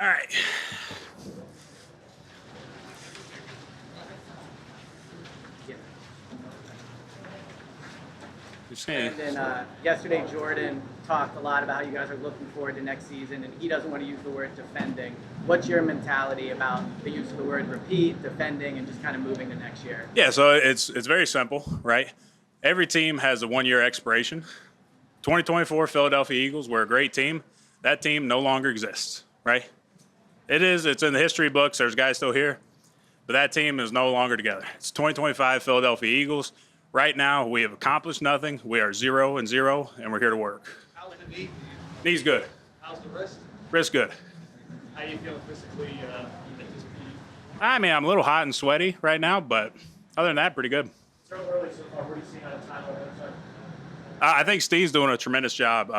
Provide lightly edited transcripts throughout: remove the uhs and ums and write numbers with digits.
All right. And then yesterday, Jordan talked a lot about how you guys are looking forward to next season, and he doesn't want to use the word defending. What's your mentality about the use of the word repeat, defending, and just kind of moving to next year? Yeah, so it's very simple, right? Every team has a 1-year expiration. 2024 Philadelphia Eagles were a great team. That team no longer exists, right? It's in the history books. There's guys still here, but that team is no longer together. It's 2025 Philadelphia Eagles. Right now, we have accomplished nothing. We are 0-0, and we're here to work. How's the knee? Knee's good. How's the wrist? Wrist good. How you feeling physically at this peak? I mean, I'm a little hot and sweaty right now, but other than that, pretty good. So early so far, what are you seeing out of time on that side? I think Steve's doing a tremendous job.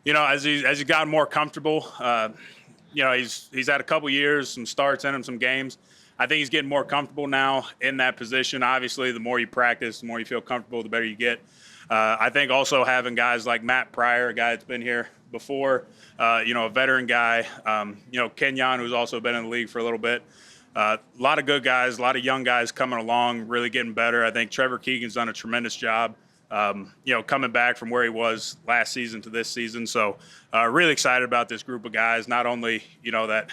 As he's gotten more comfortable, he's had a couple years, some starts in him, some games. I think he's getting more comfortable now in that position. Obviously, the more you practice, the more you feel comfortable, the better you get. I think also having guys like Matt Pryor, a guy that's been here before, a veteran guy, Quinyon, who's also been in the league for a little bit. A lot of good guys, a lot of young guys coming along, really getting better. I think Trevor Keegan's done a tremendous job, coming back from where he was last season to this season. So really excited about this group of guys, not only, that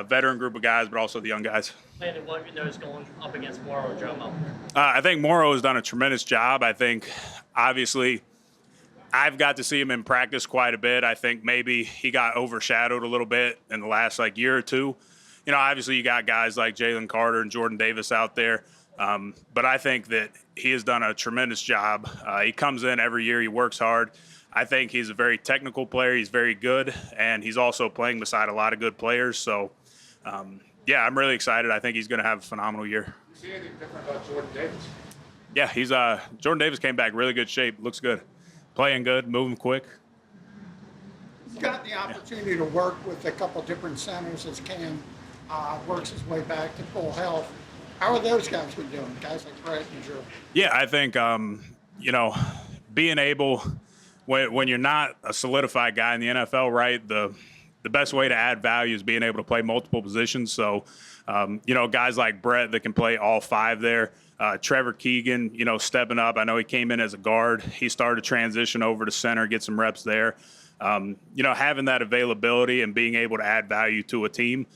veteran group of guys, but also the young guys. Landon, what have you noticed going up against Morrow or Jomo? I think Morrow has done a tremendous job. I think, obviously, I've got to see him in practice quite a bit. I think maybe he got overshadowed a little bit in the last year or two. Obviously you got guys like Jalen Carter and Jordan Davis out there. But I think that he has done a tremendous job. He comes in every year. He works hard. I think he's a very technical player. He's very good, and he's also playing beside a lot of good players. So, I'm really excited. I think he's going to have a phenomenal year. You see anything different about Jordan Davis? Yeah, he's Jordan Davis came back really good shape. Looks good, playing good, moving quick. He's got the opportunity to work with a couple different centers as Cam works his way back to full health. How are those guys been doing? Guys like Brett and Drew. Yeah, I think being able when you're not a solidified guy in the NFL, right? The best way to add value is being able to play multiple positions. So, guys like Brett that can play all five there. Trevor Keegan, stepping up. I know he came in as a guard. He started to transition over to center, get some reps there. Having that availability and being able to add value to a team,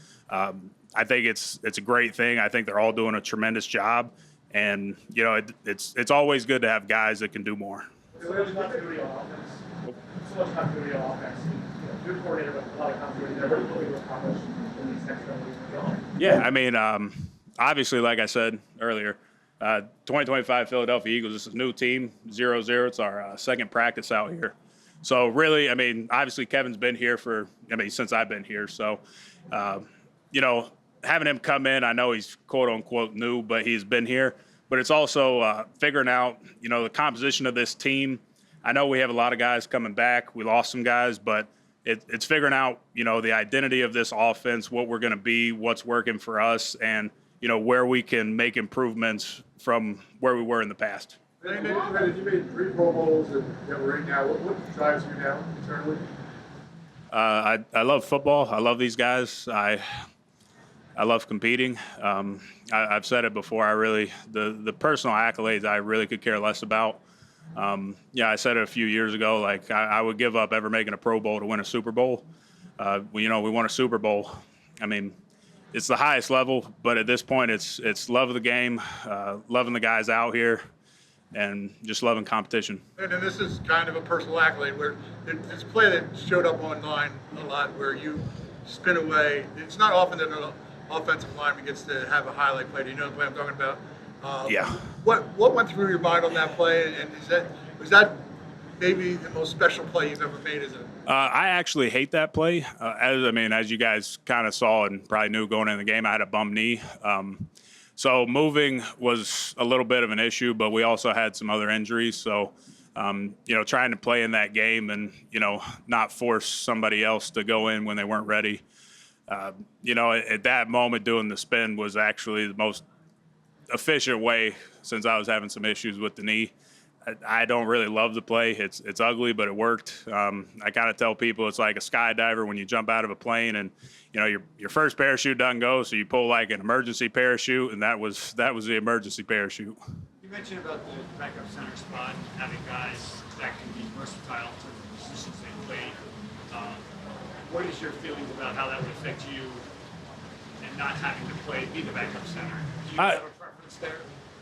I think it's a great thing. I think they're all doing a tremendous job. And, it's always good to have guys that can do more. So there's continuity on offense. So much continuity on offense. Good coordinator with a lot of continuity there. What are you looking to accomplish in these next couple weeks? Yeah, I mean, obviously, like I said earlier, 2025 Philadelphia Eagles, this is a new team, 0-0. It's our second practice out here. So really, I mean, obviously Kevin's been here since I've been here. So, having him come in, I know he's quote unquote new, but he's been here. But it's also figuring out, the composition of this team. I know we have a lot of guys coming back. We lost some guys, but it's figuring out, the identity of this offense, what we're going to be, what's working for us, and, where we can make improvements from where we were in the past. Landon, you made 3 Pro Bowls that we're in now. What drives you now internally? I love football. I love these guys. I love competing. I've said it before. The personal accolades I really could care less about. I said it a few years ago. I would give up ever making a Pro Bowl to win a Super Bowl. We won a Super Bowl. I mean, it's the highest level, but at this point, it's love of the game, loving the guys out here, and just loving competition. And then this is kind of a personal accolade where it's a play that showed up online a lot where you spin away. It's not often that an offensive lineman gets to have a highlight play. Do you know the play I'm talking about? Yeah. What went through your mind on that play, and was that maybe the most special play you've ever made? I actually hate that play. As you guys kind of saw and probably knew going into the game, I had a bum knee. So moving was a little bit of an issue, but we also had some other injuries. So, trying to play in that game and, not force somebody else to go in when they weren't ready. At that moment, doing the spin was actually the most efficient way since I was having some issues with the knee. I don't really love the play. It's ugly, but it worked. I kind of tell people it's like a skydiver when you jump out of a plane and your first parachute doesn't go, so you pull like an emergency parachute, and that was the emergency parachute. You mentioned about the backup center spot and having guys that can be versatile in terms of positions they play. What is your feelings about how that would affect you and not having to be the backup center? Do you have a preference there?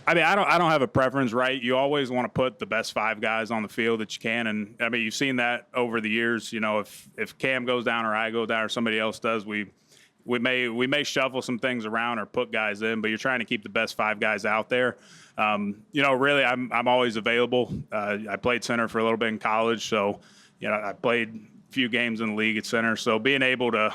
I mean, I don't have a preference, right? You always want to put the best 5 guys on the field that you can, and I mean, you've seen that over the years. If Cam goes down or I go down or somebody else does, we may shuffle some things around or put guys in, but you're trying to keep the best 5 guys out there. Really, I'm always available. I played center for a little bit in college, so I played a few games in the league at center. So being able to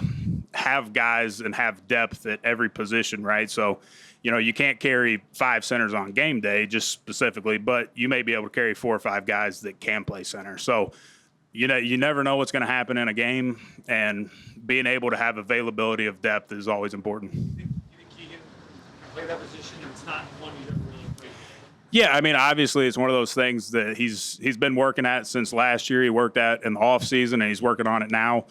have guys and have depth at every position, right? So you can't carry 5 centers on game day just specifically, but you may be able to carry 4 or 5 guys that can play center. So, you never know what's going to happen in a game, and being able to have availability of depth is always important. You think Keegan can play that position, and it's not one you ever really played? Yeah, I mean, obviously it's one of those things that he's been working at since last year. He worked at in the off season, and he's working on it now.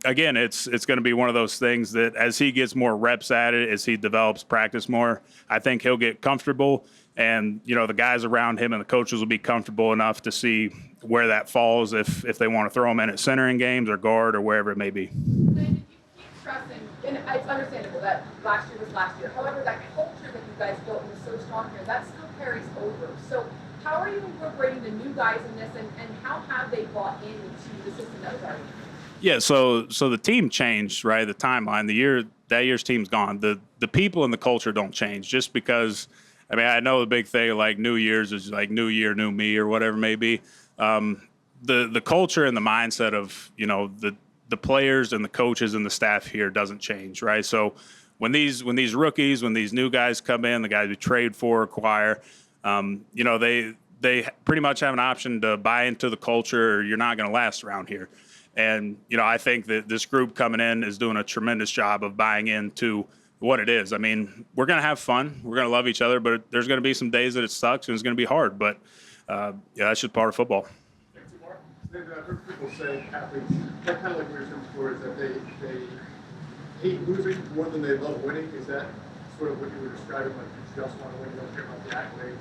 Again, it's going to be one of those things that as he gets more reps at it, as he develops practice more, I think he'll get comfortable, and the guys around him and the coaches will be comfortable enough to see where that falls if they want to throw him in at center in games or guard or wherever it may be. Landon, you keep stressing, and it's understandable that last year was last year. However, that culture that you guys built and was so strong here, that still carries over. So how are you incorporating the new guys in this, and how have they bought into the system that was already? Yeah, so the team changed, right? The timeline, that year's team's gone. The people and the culture don't change just because. I mean, I know the big thing like New Year's is like new year, new me, or whatever it may be. The culture and the mindset of the players and the coaches and the staff here doesn't change, right? So when these rookies, when these new guys come in, the guys we trade for, acquire, they pretty much have an option to buy into the culture, or you're not going to last around here. And I think that this group coming in is doing a tremendous job of buying into what it is. I mean, we're going to have fun. We're going to love each other, but there's going to be some days that it sucks and it's going to be hard. But that's just part of football. I've heard people say athletes, kind of like we were saying before, is that they hate losing more than they love winning. Is that sort of what you were describing? Like you just want to win, you don't care about the accolades.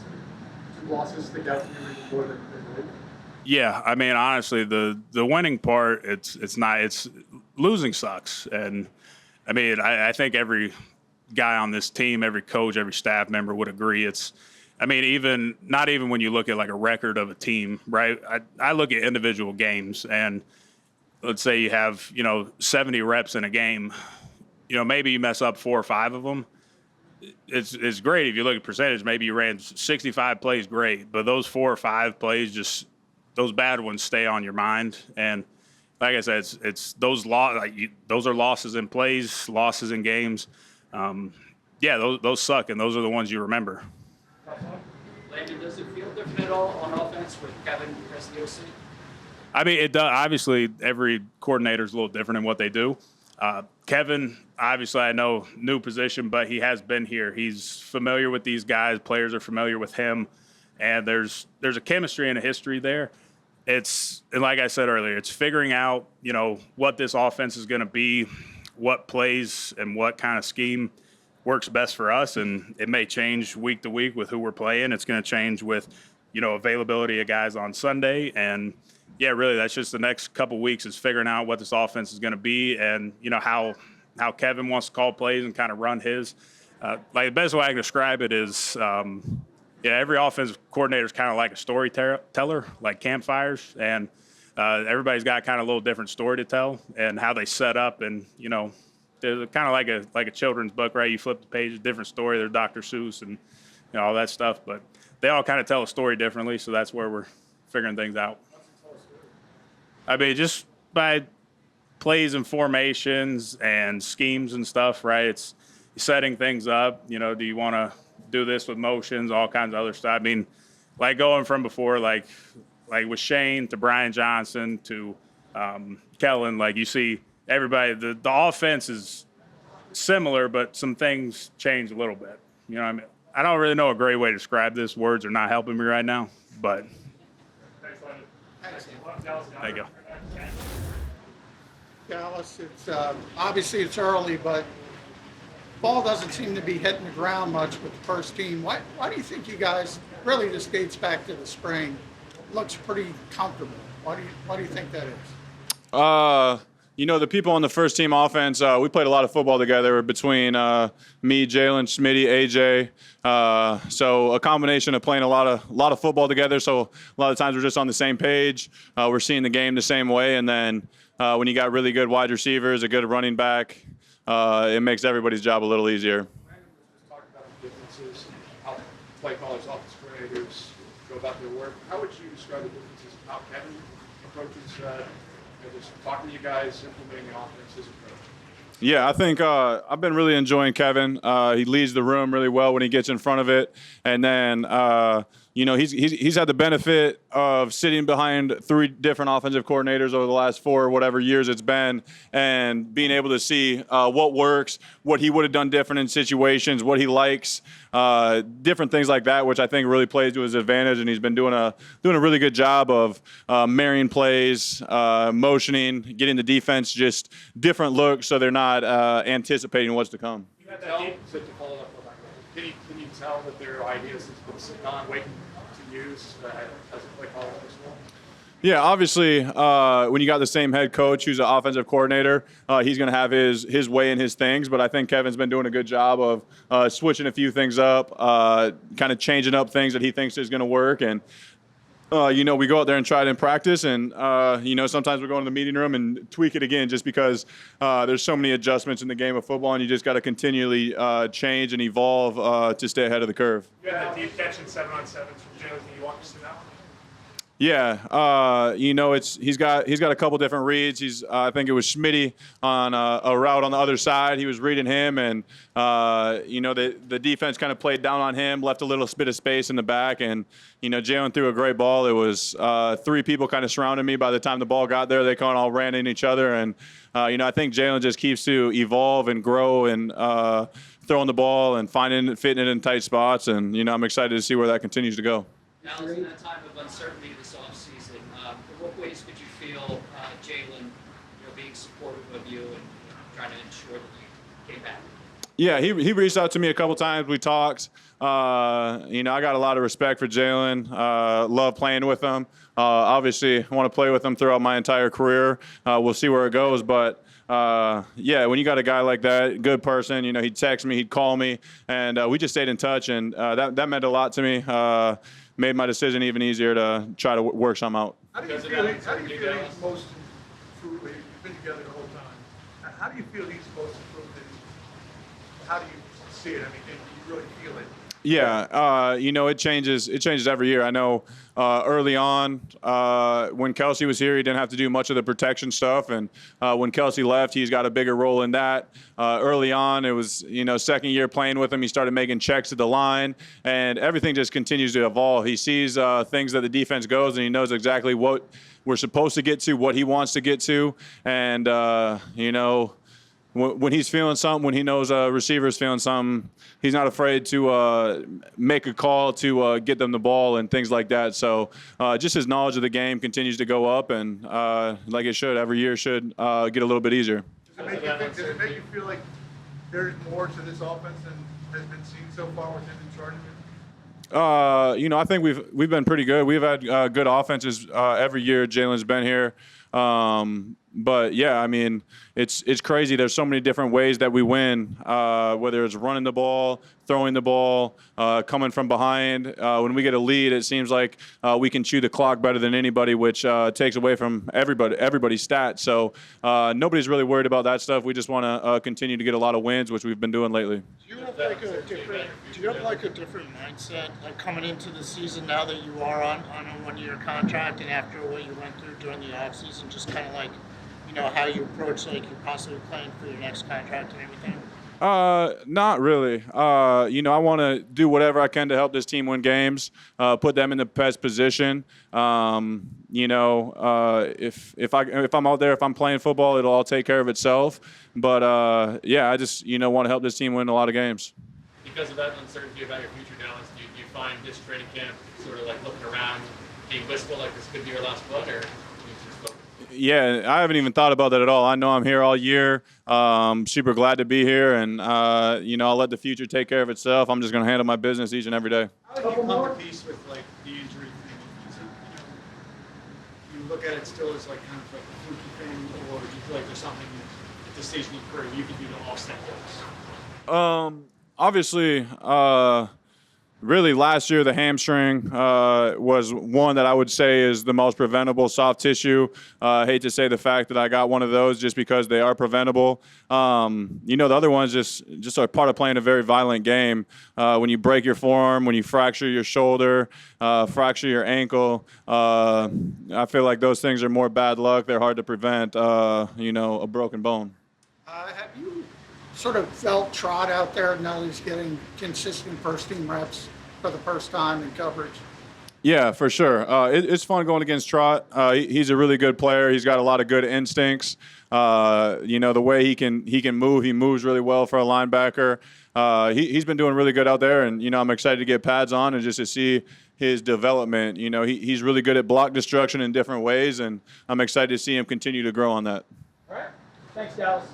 And 2 losses stick out to you even more than winning. Yeah, I mean, honestly, the winning part, it's not. It's losing sucks, and I mean, I think every guy on this team, every coach, every staff member would agree. I mean, not even when you look at like a record of a team, right? I look at individual games, and let's say you have 70 reps in a game. Maybe you mess up 4 or 5 of them. It's great if you look at percentage. Maybe you ran 65 plays, great, but those 4 or 5 plays, those bad ones stay on your mind. And like I said, it's those those are losses in plays, losses in games. Those suck, and those are the ones you remember. Landon, does it feel different at all on offense with Kevin as the OC? I mean, it does. Obviously, every coordinator is a little different in what they do. Kevin, obviously, I know new position, but he has been here. He's familiar with these guys. Players are familiar with him, and there's a chemistry and a history there. And like I said earlier, it's figuring out what this offense is going to be, what plays and what kind of scheme works best for us, and it may change week to week with who we're playing. It's going to change with availability of guys on Sunday, and really that's just the next couple weeks is figuring out what this offense is going to be, and how Kevin wants to call plays and kind of run his. Like the best way I can describe it is every offensive coordinator is kind of like a storyteller, like campfires, and everybody's got kind of a little different story to tell and how they set up, and there's kind of like a children's book, right? You flip the page, different story. There's Dr. Seuss and all that stuff, but they all kind of tell a story differently. So that's where we're figuring things out. I mean, just by plays and formations and schemes and stuff, right? It's setting things up. Do you want to do this with motions, all kinds of other stuff? I mean, like going from before, like with Shane to Brian Johnson to Kellen, like you see. Everybody, the offense is similar, but some things change a little bit. You know what I mean? I don't really know a great way to describe this. Words are not helping me right now, but Thanks, Landon. Thanks. there you go. Dallas, it's obviously it's early, but ball doesn't seem to be hitting the ground much with the first team. Why do you think you guys, really this dates back to the spring, looks pretty comfortable? Why do you think that is? The people on the first team offense, we played a lot of football together between me, Jalen, Smitty, AJ. So a combination of playing a lot of football together. So a lot of times we're just on the same page. We're seeing the game the same way. And then when you got really good wide receivers, a good running back, it makes everybody's job a little easier. Landon was just talking about the differences, how play callers, offensive coordinators go about their work. How would you describe the differences in how Kevin approaches just talking to you guys, implementing the offense, his approach? Yeah, I think I've been really enjoying Kevin. He leads the room really well when he gets in front of it, and then he's had the benefit of sitting behind 3 different offensive coordinators over the last 4 or whatever years it's been, and being able to see what works, what he would have done different in situations, what he likes, different things like that, which I think really plays to his advantage. And he's been doing a really good job of marrying plays, motioning, getting the defense just different looks so they're not anticipating what's to come. Can you tell that there are ideas that's been sitting on, waiting to use as a play caller as well? Yeah, obviously, when you got the same head coach who's an offensive coordinator, he's going to have his way and his things. But I think Kevin's been doing a good job of switching a few things up, kind of changing up things that he thinks is going to work. And we go out there and try it in practice, and sometimes we go in the meeting room and tweak it again, just because there's so many adjustments in the game of football, and you just got to continually change and evolve to stay ahead of the curve. You had that deep catch in 7-on-7s from Jalen. Can you walk us through that one? Yeah, he's got a couple different reads. I think it was Smitty on a route on the other side. He was reading him, and the defense kind of played down on him, left a little bit of space in the back, and Jalen threw a great ball. It was 3 people kind of surrounding me. By the time the ball got there, they kind of all ran in each other, and I think Jalen just keeps to evolve and grow and throwing the ball and fitting it in tight spots, and I'm excited to see where that continues to go. Now, in that time of uncertainty this offseason, in what ways could you feel Jalen being supportive of you and trying to ensure that you came back? Yeah, he reached out to me a couple times. We talked. I got a lot of respect for Jalen. Love playing with him. Obviously, I want to play with him throughout my entire career. We'll see where it goes, but when you got a guy like that, good person, he'd text me, he'd call me, and we just stayed in touch, and that meant a lot to me. Made my decision even easier to try to work something out. How do you feel he's most improved? You've been together the whole time. How do you feel he's most improved? How do you see it? I mean, can you really feel it? Yeah, it changes. It changes every year. I know early on when Kelsey was here, he didn't have to do much of the protection stuff, and when Kelsey left, he's got a bigger role in that. Early on, it was second year playing with him, he started making checks at the line, and everything just continues to evolve. He sees things that the defense goes, and he knows exactly what we're supposed to get to, what he wants to get to, and when he's feeling something, when he knows a receiver's feeling something, he's not afraid to make a call to get them the ball and things like that. So just his knowledge of the game continues to go up, and like it should, every year should get a little bit easier. Does it make you feel like there's more to this offense than has been seen so far with him in charge of it? I think we've been pretty good. We've had good offenses every year Jalen's been here. But yeah, I mean, it's crazy. There's so many different ways that we win, whether it's running the ball, throwing the ball, coming from behind. When we get a lead, it seems like we can chew the clock better than anybody, which takes away from everybody's stats. So nobody's really worried about that stuff. We just want to continue to get a lot of wins, which we've been doing lately. Do you have like a different mindset, like coming into the season now that you are on a 1-year contract, and after what you went through during the offseason, just kind of like, how you approach like you're possibly playing for your next contract and everything? Not really. I want to do whatever I can to help this team win games, put them in the best position. If I'm out there, if I'm playing football, it'll all take care of itself. But I just want to help this team win a lot of games. You because of that uncertainty about your future, Dallas, do you find this training camp sort of like looking around, being wistful, like this could be your last one, or you just focus? Yeah, I haven't even thought about that at all. I know I'm here all year. Super glad to be here, and I'll let the future take care of itself. I'm just going to handle my business each and every day. How do you come to peace with like the injury thing? Is it, you look at it still as like kind of like a fluky thing, or do you feel like there's something at this stage in your career you can do to offset those? Obviously, really last year the hamstring was one that I would say is the most preventable soft tissue. I hate to say the fact that I got one of those just because they are preventable. The other one's just a part of playing a very violent game. When you break your forearm, when you fracture your shoulder, fracture your ankle, I feel like those things are more bad luck. They're hard to prevent, a broken bone. Have you sort of felt Trot out there now that he's getting consistent first-team reps for the first time in coverage? Yeah, for sure. It's fun going against Trot. He's a really good player. He's got a lot of good instincts. The way he can move, he moves really well for a linebacker. He's been doing really good out there, and I'm excited to get pads on and just to see his development. He's really good at block destruction in different ways, and I'm excited to see him continue to grow on that. All right. Thanks, Dallas.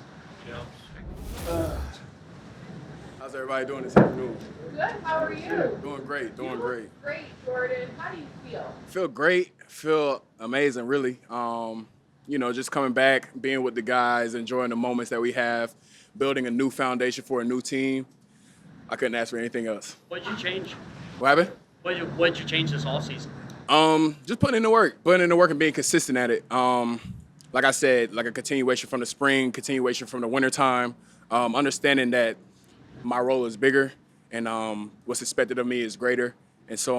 How's everybody doing this afternoon? Good, how are you? Doing great, You look great. Great, Jordan. How do you feel? Feel great, feel amazing, really. Just coming back, being with the guys, enjoying the moments that we have, building a new foundation for a new team. I couldn't ask for anything else. What did you change? What happened? What did you change this offseason? Just putting in the work and being consistent at it. Like I said, like a continuation from the spring, continuation from the wintertime, understanding that my role is bigger and what's expected of me is greater. And so,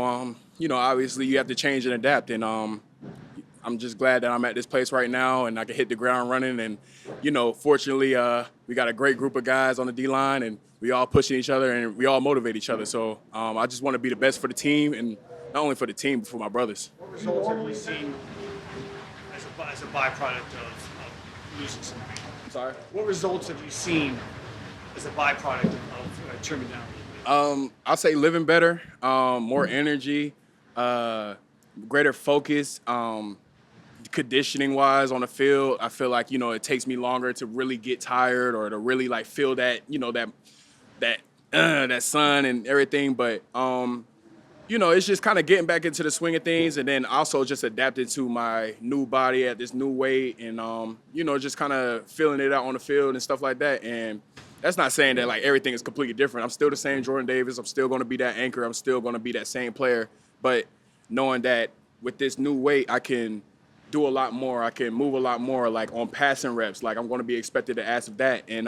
obviously you have to change and adapt. And I'm just glad that I'm at this place right now and I can hit the ground running. And, fortunately, we got a great group of guys on the D-line and we all pushing each other and we all motivate each other. So I just want to be the best for the team and not only for the team, but for my brothers. What results have you seen as a byproduct of losing some weight? I'm sorry? What results have you seen as a byproduct of trimming down? I'll say living better, more energy, greater focus, conditioning wise on the field. I feel like, it takes me longer to really get tired or to really like feel that, that sun and everything. But, it's just kind of getting back into the swing of things and then also just adapting to my new body at this new weight and, just kind of feeling it out on the field and stuff like that. And that's not saying that like everything is completely different. I'm still the same Jordan Davis. I'm still going to be that anchor. I'm still going to be that same player. But knowing that with this new weight, I can do a lot more. I can move a lot more, like on passing reps. Like I'm going to be expected to ask of that. And,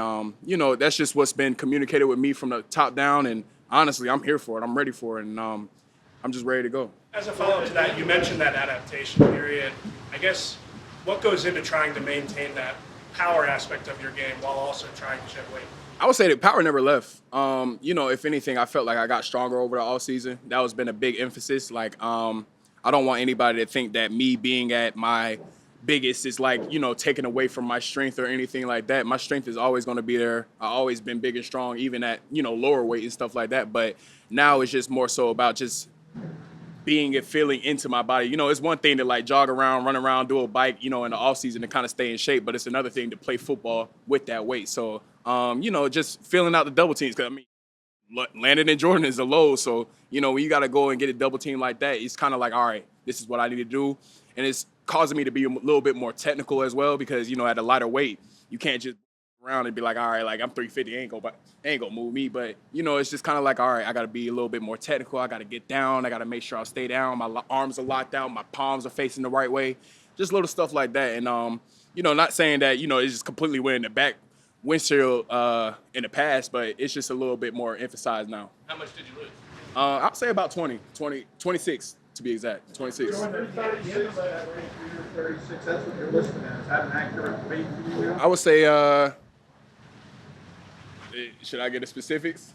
that's just what's been communicated with me from the top down. And honestly, I'm here for it. I'm ready for it. And I'm just ready to go. As a follow-up to that, you mentioned that adaptation period. I guess what goes into trying to maintain that power aspect of your game while also trying to shed weight? I would say that power never left. If anything, I felt like I got stronger over the offseason. That has been a big emphasis. Like, I don't want anybody to think that me being at my biggest is like, taken away from my strength or anything like that. My strength is always going to be there. I've always been big and strong, even at, lower weight and stuff like that. But now it's just more so about just being and feeling into my body. It's one thing to like jog around, run around, do a bike, in the off season to kind of stay in shape, but it's another thing to play football with that weight. So, just filling out the double teams. Cause Landon and Jordan is a low. So, when you got to go and get a double team like that, it's kind of like, all right, this is what I need to do. And it's causing me to be a little bit more technical as well, because, at a lighter weight, you can't just around and be like, all right, like I'm 350, ain't gonna move me. But, it's just kind of like, all right, I got to be a little bit more technical. I got to get down. I got to make sure I stay down. My arms are locked out. My palms are facing the right way. Just little stuff like that. And, not saying that, it's just completely wearing the back windshield in the past, but it's just a little bit more emphasized now. How much did you lose? I'd say about 26 to be exact, 26. Jordan, 36, 36, that's what you're listing as. Is that an accurate weight for you now? I would say, should I get the specifics?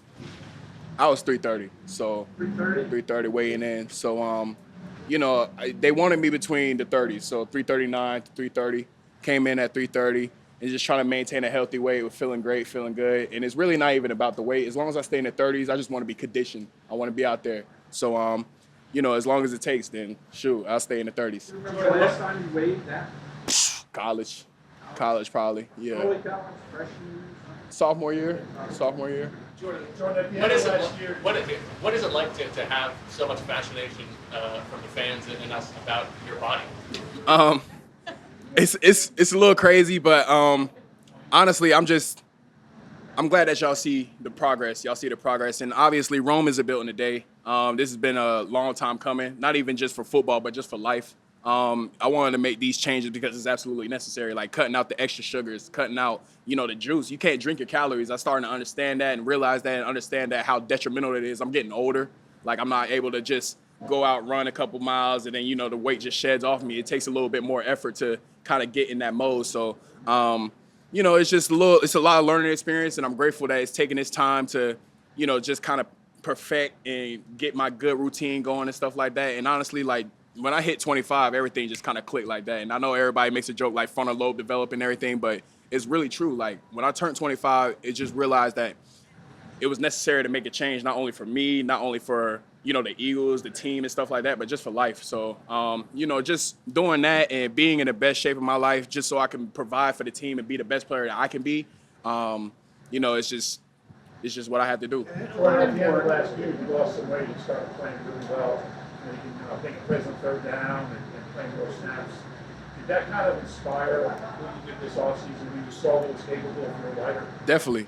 I was 330, so 330 weighing in. So, they wanted me between the 30s, so 339 to 330. Came in at 330. and just trying to maintain a healthy weight with feeling great, feeling good. And it's really not even about the weight. As long as I stay in the 30s, I just want to be conditioned. I want to be out there. So, you know, as long as it takes, then shoot, I'll stay in the 30s. Remember the last time you weighed that? College probably, yeah. Early college, freshman? Sophomore year. Jordan, what is it like to have so much fascination from the fans and us about your body? It's a little crazy, but honestly, I'm glad that y'all see the progress. And obviously, Rome isn't built in a day. This has been a long time coming, not even just for football, but just for life. I wanted to make these changes because it's absolutely necessary, like cutting out the extra sugars, cutting out, you know, the juice. You can't drink your calories. I'm starting to understand that and realize that and understand that how detrimental it is. I'm getting older. Like, I'm not able to just go out, run a couple miles, and then, you know, the weight just sheds off me. It takes a little bit more effort to kind of get in that mode. So, you know, it's a lot of learning experience, and I'm grateful that it's taking this time to, you know, just kind of perfect and get my good routine going and stuff like that. And honestly, like, when I hit 25, everything just kind of clicked like that. And I know everybody makes a joke like frontal lobe developing and everything, but it's really true. Like, when I turned 25, it just realized that it was necessary to make a change, not only for me, not only for, you know, the Eagles, the team and stuff like that, but just for life. So, you know, just doing that and being in the best shape of my life just so I can provide for the team and be the best player that I can be, you know, it's just what I have to do. Well, at the end of last year, you lost some weight. You started playing really well. You know, making plays on third down and playing more snaps. Did that kind of inspire what you did this offseason when you saw what was capable of your lighter? Definitely.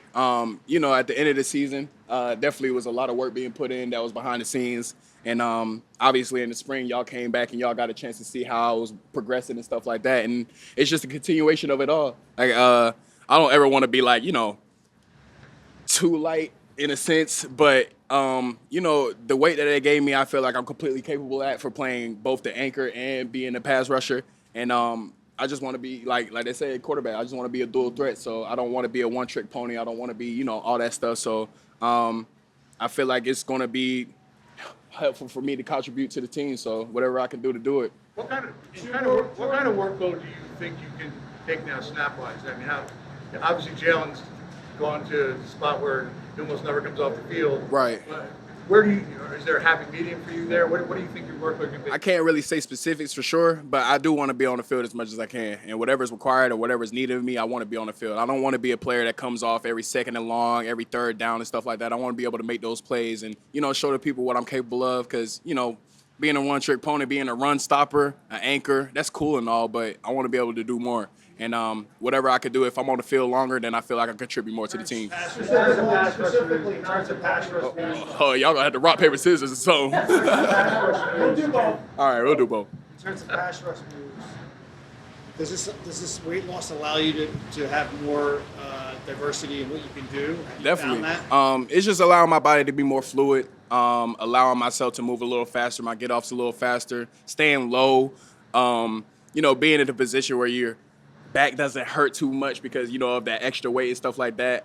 You know, at the end of the season, definitely was a lot of work being put in that was behind the scenes. And obviously in the spring, y'all came back and y'all got a chance to see how I was progressing and stuff like that. And it's just a continuation of it all. Like, I don't ever want to be like, you know, too light in a sense, but you know, the weight that they gave me, I feel like I'm completely capable at for playing both the anchor and being a pass rusher. And I just want to be like they say, quarterback. I just want to be a dual threat. So I don't want to be a one-trick pony. I don't want to be, you know, all that stuff. So I feel like it's going to be helpful for me to contribute to the team. So whatever I can do to do it. What kind of workload do you think you can take now, snap-wise? I mean, obviously Jalen's gone to the spot where he almost never comes off the field. Right. Where is there a happy medium for you there? What do you think your workload can be? I can't really say specifics for sure, but I do want to be on the field as much as I can. And whatever's required or whatever's needed of me, I want to be on the field. I don't want to be a player that comes off every second and long, every third down and stuff like that. I want to be able to make those plays and, you know, show the people what I'm capable of because, you know, being a one-trick pony, being a run stopper, an anchor, that's cool and all, but I want to be able to do more. And whatever I could do, if I'm on the field longer, then I feel like I contribute more to the team. Specifically in terms of pass rush. Oh, y'all gonna have to rock, paper, scissors or something. We'll do both. All right, we'll do both. In terms of pass rush moves, does this weight loss allow you to have more diversity in what you can do? Have you Definitely. found that? It's just allowing my body to be more fluid, allowing myself to move a little faster, my get-offs a little faster, staying low, you know, being in a position where your back doesn't hurt too much because, you know, of that extra weight and stuff like that.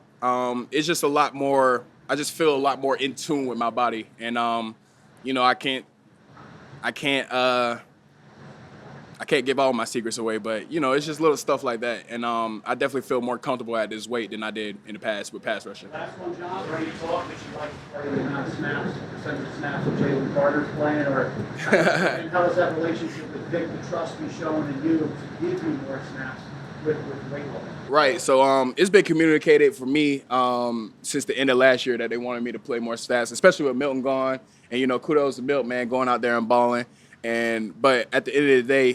It's just a lot more, I just feel a lot more in tune with my body. And, you know, I can't give all my secrets away, but, you know, it's just little stuff like that. And I definitely feel more comfortable at this weight than I did in the past with pass rushing. Last one, John. Are you talking that you like to play the amount of snaps, percentage of snaps that Jalen Carter's playing, or and how does that relationship with Vic, the trust he's showing in you to give you more snaps with weight loss? Right. So it's been communicated for me since the end of last year that they wanted me to play more snaps, especially with Milton gone. And, you know, kudos to Milton, man, going out there and balling. But at the end of the day,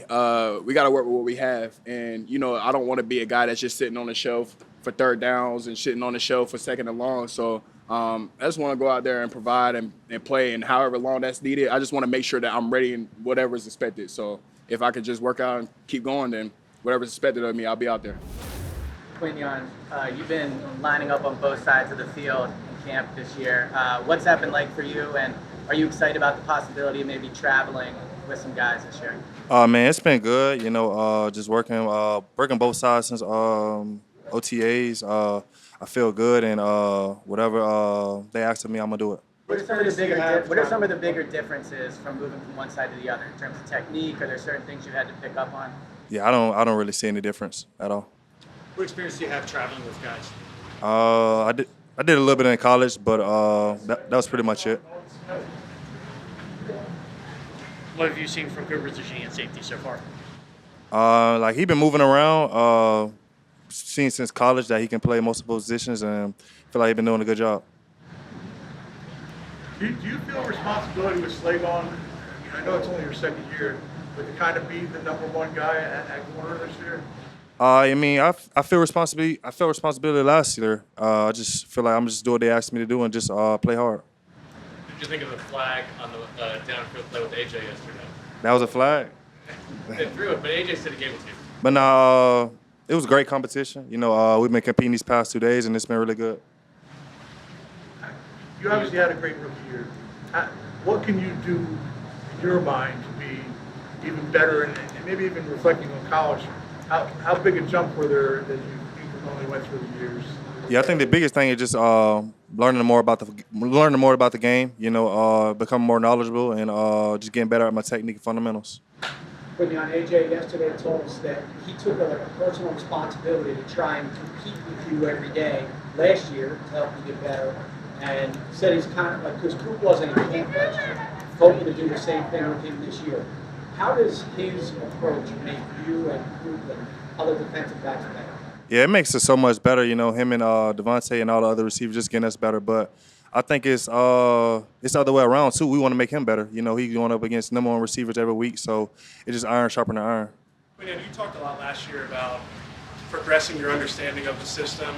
we got to work with what we have. And, you know, I don't want to be a guy that's just sitting on the shelf for third downs and sitting on the shelf for second and long. So I just want to go out there and provide and play, and however long that's needed, I just want to make sure that I'm ready in whatever is expected. So if I could just work out and keep going, then whatever's expected of me, I'll be out there. Quinyon, you've been lining up on both sides of the field in camp this year. What's that been like for you, and are you excited about the possibility of maybe traveling with some guys this year? Man, it's been good. You know, just working both sides since OTAs. I feel good, and whatever they ask of me, I'm gonna do it. What are some of the bigger differences from moving from one side to the other in terms of technique? Are there certain things you had to pick up on? Yeah, I don't really see any difference at all. What experience do you have traveling with guys? I did a little bit in college, but that was pretty much it. What have you seen from Goedert, DeJean, and safety so far? Like he been moving around. Seen since college that he can play multiple positions, and feel like he been doing a good job. Do you feel responsibility with Slade on? I know it's only your second year, but to kind of be the #1 guy at corner this year? I mean, I feel responsibility. I felt responsibility last year. I just feel like I'm just doing what they asked me to do and just play hard. Did you think of the flag on the downfield play with AJ yesterday? That was a flag. They threw it, but AJ said he gave it to you. But no, it was great competition. You know, we've been competing these past 2 days, and it's been really good. You obviously had a great rookie year. What can you do in your mind to be even better, and maybe even reflecting on college? How big a jump were there that you only went through the years? Yeah, I think the biggest thing is just learning more about the game. You know, becoming more knowledgeable and just getting better at my technique and fundamentals. Quinyon, AJ yesterday told us that he took a personal responsibility to try and compete with you every day last year to help you get better, and said he's kind of like, because Coop wasn't in camp last year, hoping to do the same thing with him this year. How does his approach make you and Coop and other defensive backs better? Yeah, it makes us so much better. You know, him and Devontae and all the other receivers just getting us better. But I think it's the other way around too. We want to make him better. You know, he's going up against #1 receivers every week, so it's just iron sharpening iron. You talked a lot last year about progressing your understanding of the system,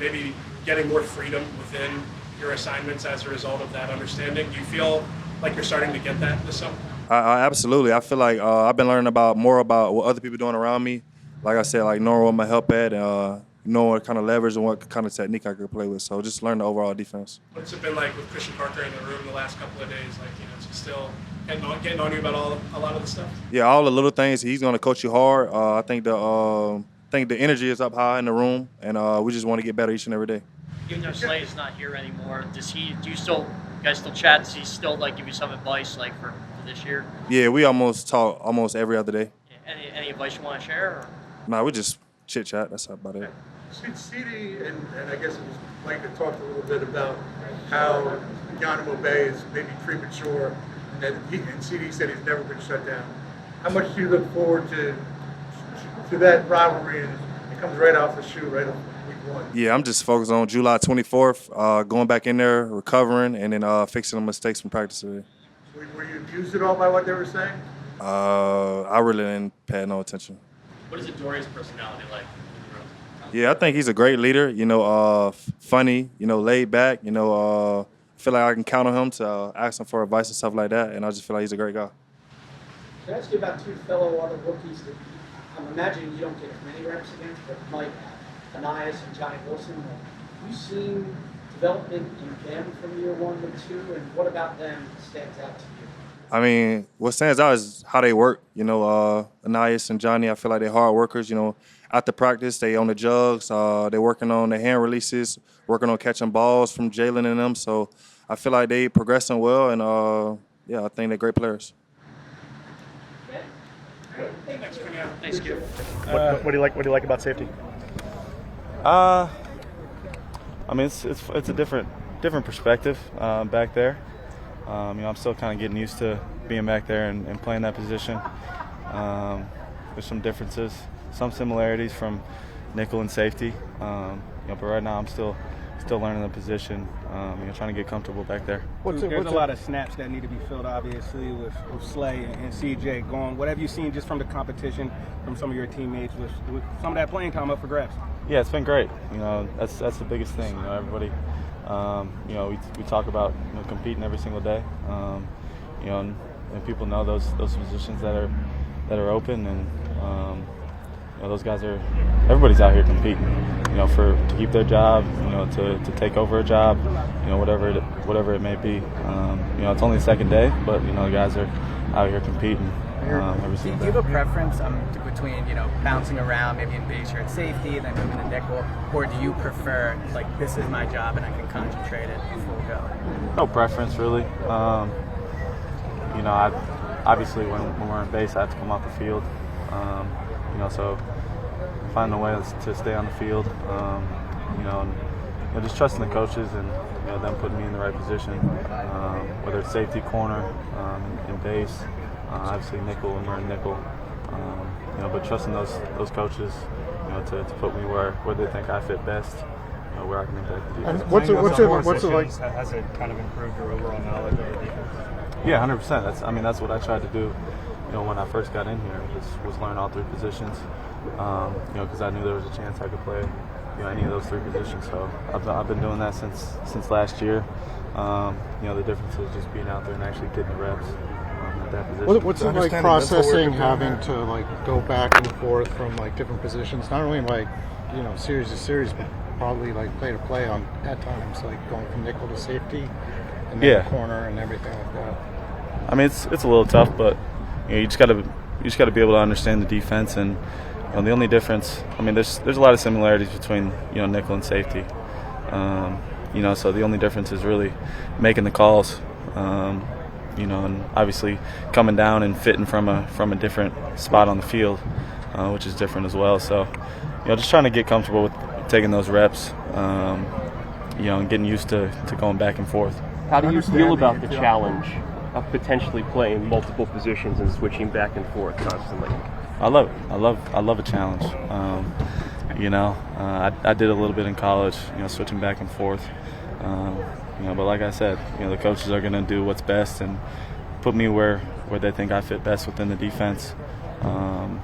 maybe getting more freedom within your assignments as a result of that understanding. Do you feel like you're starting to get that this summer? Absolutely. I feel like I've been learning more about what other people are doing around me. Like I said, like knowing what my help at, knowing what kind of leverage and what kind of technique I could play with. So just learn the overall defense. What's it been like with Christian Parker in the room the last couple of days? Like, is he still getting on you about a lot of the stuff? Yeah, all the little things. He's going to coach you hard. I think the energy is up high in the room, and we just want to get better each and every day. Even though Slade is not here anymore, do you guys still chat? Does he still give you some advice for this year? Yeah, we almost talk almost every other day. Any advice you want to share? Or? Nah, we just chit chat. That's about it. CD and I guess it was Mike that talked a little bit about how Guantanamo Bay is maybe premature, and CD said he's never been shut down. How much do you look forward to that rivalry? And it comes right off the shoe, right off week 1. Yeah, I'm just focused on July 24th, going back in there, recovering, and then fixing the mistakes from practice today. Were you abused at all by what they were saying? I really didn't pay no attention. What is Adorian's personality like? Yeah, I think he's a great leader. You know, funny. You know, laid back. You know, I feel like I can count on him to ask him for advice and stuff like that. And I just feel like he's a great guy. Can I ask you about 2 fellow other rookies that I'm imagining you don't get as many reps against, but Mike, Anias, and Johnny Wilson? Have you seen development in them from year 1 to 2, and what about them stands out to you? I mean, what stands out is how they work. You know, Anias and Johnny, I feel like they're hard workers. You know, after practice, they on the jugs. They're working on the hand releases, working on catching balls from Jalen and them. So I feel like they progressing well, and yeah, I think they're great players. Thanks, Q. What do you like? What do you like about safety? I mean, it's a different perspective back there. I'm still kind of getting used to being back there and playing that position. There's some differences, some similarities from nickel and safety. But right now I'm still learning the position. Trying to get comfortable back there. There's a lot of snaps that need to be filled, obviously, with Slay and CJ going. What have you seen just from the competition from some of your teammates with some of that playing time up for grabs? Yeah, it's been great. That's the biggest thing. Everybody. We talk about competing every single day. And people know those positions that are open, and those guys everybody's out here competing. To keep their job. To take over a job. Whatever it may be. It's only the second day, but the guys are out here competing. Every single day. Do you have a preference between bouncing around, maybe in base or in safety, then moving to nickel, or do you prefer this is my job and I can concentrate it full go? No preference really. Obviously when we're in base, I have to come off the field. So finding a way to stay on the field. And just trusting the coaches and them putting me in the right position, whether it's safety, corner, and base, obviously nickel and we're in nickel. But trusting those coaches, to put me where they think I fit best, where I can impact the defense. And what's it like? Has it kind of improved your overall knowledge of the defense? Yeah, 100%. That's what I tried to do. When I first got in here, was learn all 3 positions. Because I knew there was a chance I could play, any of those 3 positions. So I've been doing that since last year. The difference is just being out there and actually getting the reps at that position. What's it like processing having to go back and forth from different positions, not only series to series, but probably play to play on at times, going from nickel to safety and then corner and everything like that. It's a little tough, but you just got to be able to understand the defense, and the only difference, there's a lot of similarities between nickel and safety. So the only difference is really making the calls. And obviously coming down and fitting from a different spot on the field, which is different as well. So, just trying to get comfortable with taking those reps, and getting used to going back and forth. How do you feel about the challenge of potentially playing multiple positions and switching back and forth constantly? I love it. I love a challenge. I did a little bit in college, switching back and forth. But like I said, the coaches are going to do what's best and put me where they think I fit best within the defense. And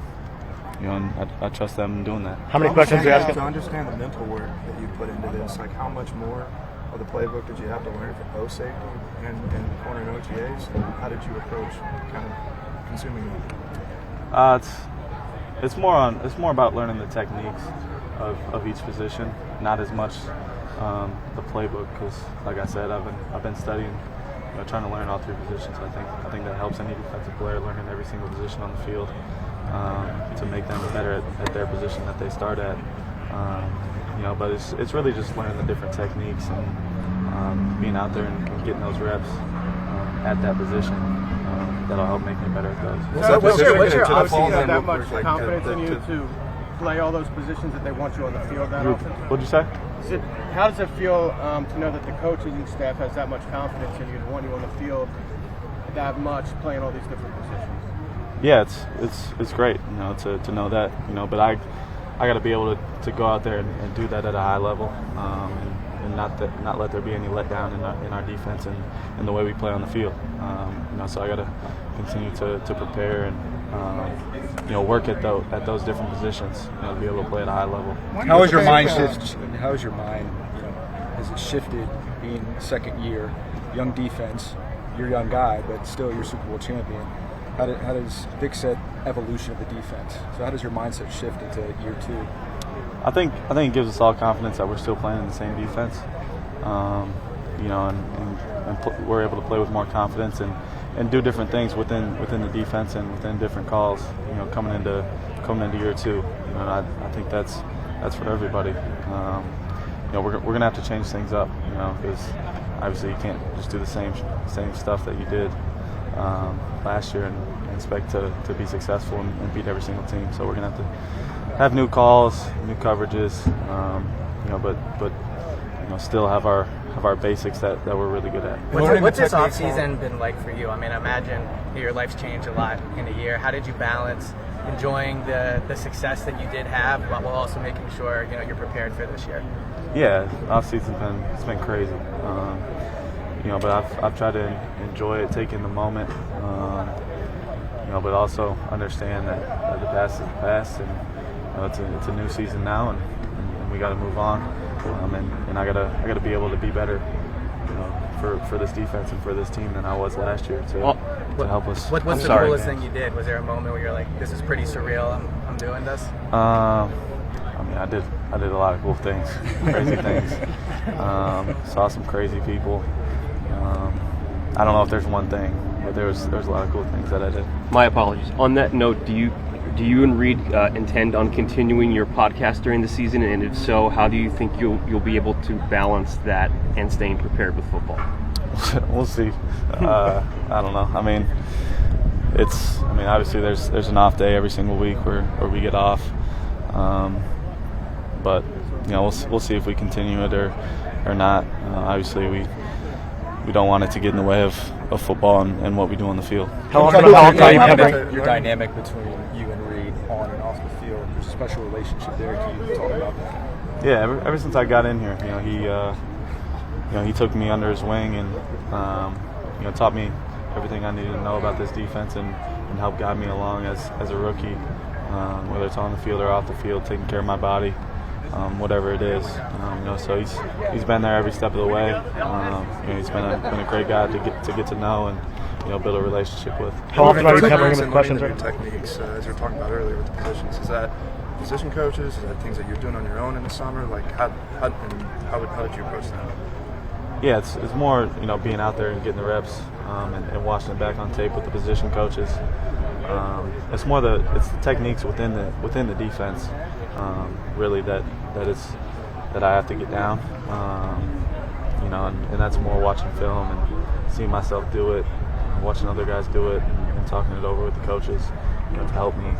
I trust them in doing that. How many questions are you asking? To understand the mental work that you put into this, how much more of the playbook did you have to learn for both safety and corner and OTAs? And how did you approach kind of consuming that? It's more about learning the techniques of each position, not as much the playbook, because like I said, I've been studying, trying to learn all 3 positions. I think that helps any defensive player learning every single position on the field to make them better at their position that they start at. But it's really just learning the different techniques and being out there and getting those reps at that position. That'll help make me better at those. So what's your offseason that much confidence in you to play all those positions that they want you on the field that often? What'd you say? How does it feel to know that the coaches and staff has that much confidence in you to want you on the field that much, playing all these different positions? Yeah, it's great, to know that, but I got to be able to go out there and do that at a high level, and not let there be any letdown in our defense and the way we play on the field. So I got to continue to prepare and work at those different positions, to be able to play at a high level. How has your mind shifted? How has your mind, has it shifted being second year, young defense, you're a young guy, but still you're Super Bowl champion? How does Vic said evolution of the defense? So how does your mindset shift into year 2? I think it gives us all confidence that we're still playing the same defense, we're able to play with more confidence and do different things within the defense and within different calls. Coming into year 2, I think that's for everybody. We're gonna have to change things up, because obviously you can't just do the same stuff that you did last year and expect to be successful and beat every single team. So we're gonna have to have new calls, new coverages, but still have our basics that we're really good at. What's this offseason been like for you? I imagine your life's changed a lot in a year. How did you balance enjoying the success that you did have while also making sure you're prepared for this year? Yeah, off-season's been crazy. But I've tried to enjoy it, take in the moment, but also understand that the past is the past, and it's a new season now, and we got to move on, and I gotta be able to be better, for this defense and for this team than I was last year to help us. What's the coolest thing you did? Was there a moment where you're like, this is pretty surreal, I'm doing this? I did a lot of cool things, crazy things. Saw some crazy people. I don't know if there's one thing, but there's a lot of cool things that I did. My apologies. On that note, do you and Reed intend on continuing your podcast during the season? And if so, how do you think you'll be able to balance that and staying prepared with football? We'll see. I don't know. Obviously there's an off day every single week where we get off. But we'll see if we continue it or not. Obviously, we don't want it to get in the way of football and what we do on the field. How long your dynamic between you and Reed on and off the field? There's a special relationship there. Can you talk about that? Yeah, ever since I got in here, he took me under his wing and taught me everything I needed to know about this defense and helped guide me along as a rookie, whether it's on the field or off the field, taking care of my body, whatever it is. So he's been there every step of the way. He's been a great guy to get to know and build a relationship with. How often are you covering him with questions or techniques, as you were talking about earlier with the positions? Is that position coaches? Is that things that you're doing on your own in the summer? Like how did you approach that? Yeah, it's more being out there and getting the reps and watching it back on tape with the position coaches. It's more the techniques within the defense, really that I have to get down. And that's more watching film and seeing myself do it, watching other guys do it, and talking it over with the coaches, to help me,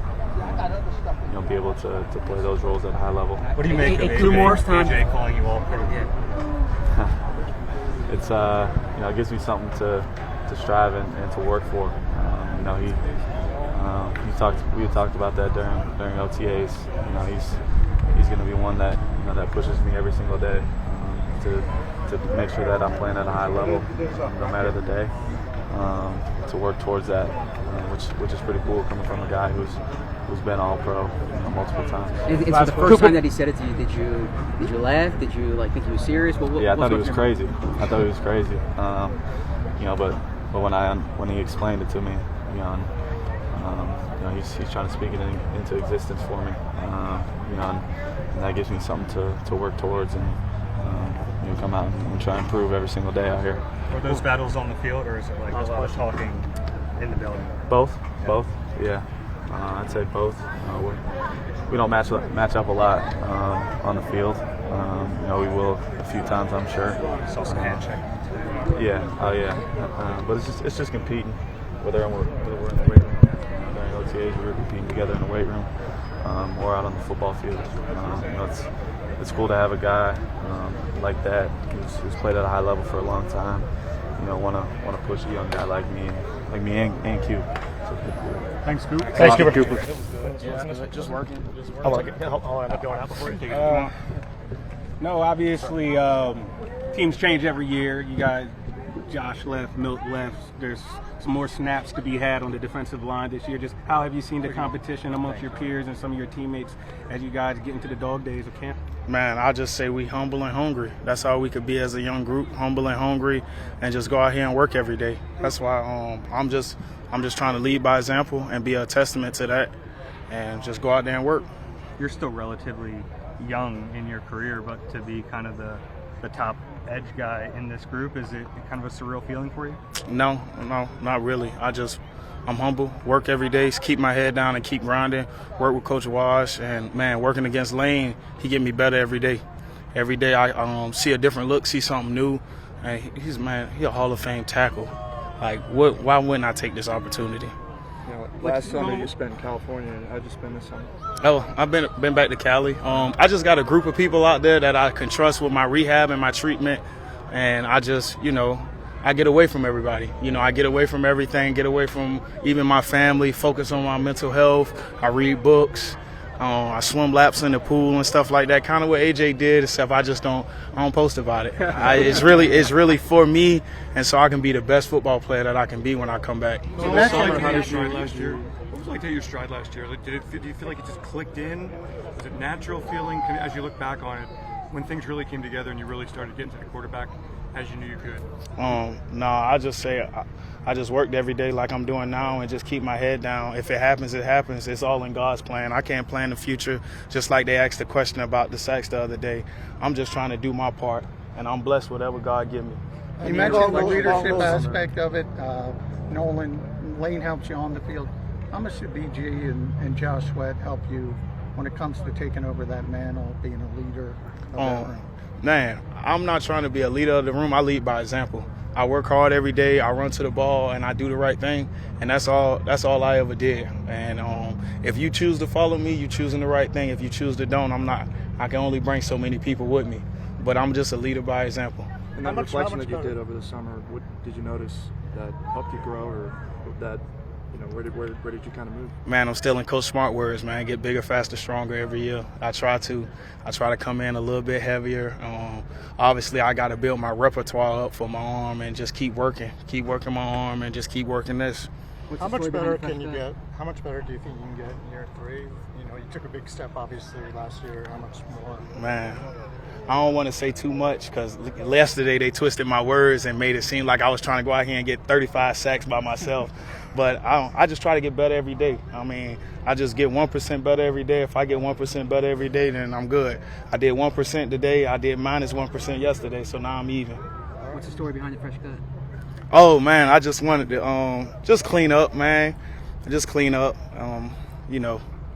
be able to play those roles at a high level. What do you make of AJ calling you all pro? It's it gives me something to strive and to work for. We talked about that during OTAs. He's going to be one that that pushes me every single day to make sure that I'm playing at a high level, no matter the day. To work towards that, which is pretty cool coming from a guy who's been all pro multiple times. It's the first time that he said it to you. Did you laugh? Did you think he was serious? Yeah, I thought he was crazy. But when he explained it to me, he's trying to speak it into existence for me, and that gives me something to work towards and come out and try and improve every single day out here. Are those battles on the field, or is it like a lot of talking in the building? Both. Yeah. I'd say both. We don't match up a lot on the field. We will a few times, I'm sure. Saw some handshake. Yeah. But it's just competing. Whether we're in the weight room during OTAs, we're competing together in the weight room, or out on the football field. It's cool to have a guy like that who's played at a high level for a long time. Want to push a young guy like me and Q. Thanks, Coop. Thanks, Cooper. Just working. I'll end up going out before you take it. No, obviously, teams change every year. You got Josh left, Milt left. There's some more snaps to be had on the defensive line this year. Just how have you seen the competition amongst your peers and some of your teammates as you guys get into the dog days of camp? Man, I just say we humble and hungry. That's all we could be as a young group, humble and hungry, and just go out here and work every day. That's why I'm just trying to lead by example and be a testament to that, and just go out there and work. You're still relatively young in your career, but to be kind of the top edge guy in this group, is it kind of a surreal feeling for you? No, not really. I'm humble, work every day, keep my head down and keep grinding, work with Coach Wash, and, man, working against Lane, he get me better every day. Every day I see a different look, see something new, and he's a Hall of Fame tackle. Like, why wouldn't I take this opportunity? Last summer you spent in California. How'd you spend this summer? Oh, I've been back to Cali. I just got a group of people out there that I can trust with my rehab and my treatment, and I just, I get away from everybody. I get away from everything, get away from even my family, focus on my mental health. I read books. I swim laps in the pool and stuff like that. Kind of what AJ did, except I don't post about it. It's really for me, and so I can be the best football player that I can be when I come back. So this summer, how did you stride last year? What was it like to hit your stride last year? Do you feel like it just clicked in? Was it natural feeling as you look back on it, when things really came together and you really started getting to the quarterback as you knew you could? No, I just say I just worked every day like I'm doing now and just keep my head down. If it happens, it happens. It's all in God's plan. I can't plan the future, just like they asked the question about the sacks the other day. I'm just trying to do my part, and I'm blessed with whatever God give me. You mentioned the leadership aspect of it. Lane helps you on the field. How much did BG and Josh Sweat help you when it comes to taking over that mantle, being a leader of that room? Man, I'm not trying to be a leader of the room. I lead by example. I work hard every day. I run to the ball and I do the right thing, and that's all I ever did. And if you choose to follow me, you choosing the right thing. If you choose to don't, I'm not. I can only bring so many people with me, but I'm just a leader by example. And that reflection that you did over the summer, what did you notice that helped you grow, or that, where did you kind of move? Man, I'm still in Coach Smart words, man. Get bigger, faster, stronger every year. I try to come in a little bit heavier. Obviously, I got to build my repertoire up for my arm and just keep working my arm and just keep working this. How much better can you get? How much better do you think you can get in year 3? You took a big step, obviously, last year. How much more? Man, I don't want to say too much because yesterday they twisted my words and made it seem like I was trying to go out here and get 35 sacks by myself. But I just try to get better every day. I mean, I just get 1% better every day. If I get 1% better every day, then I'm good. I did 1% today. I did minus 1% yesterday, so now I'm even. What's the story behind the fresh cut? Oh, man, I just wanted to just clean up, man. Just clean up.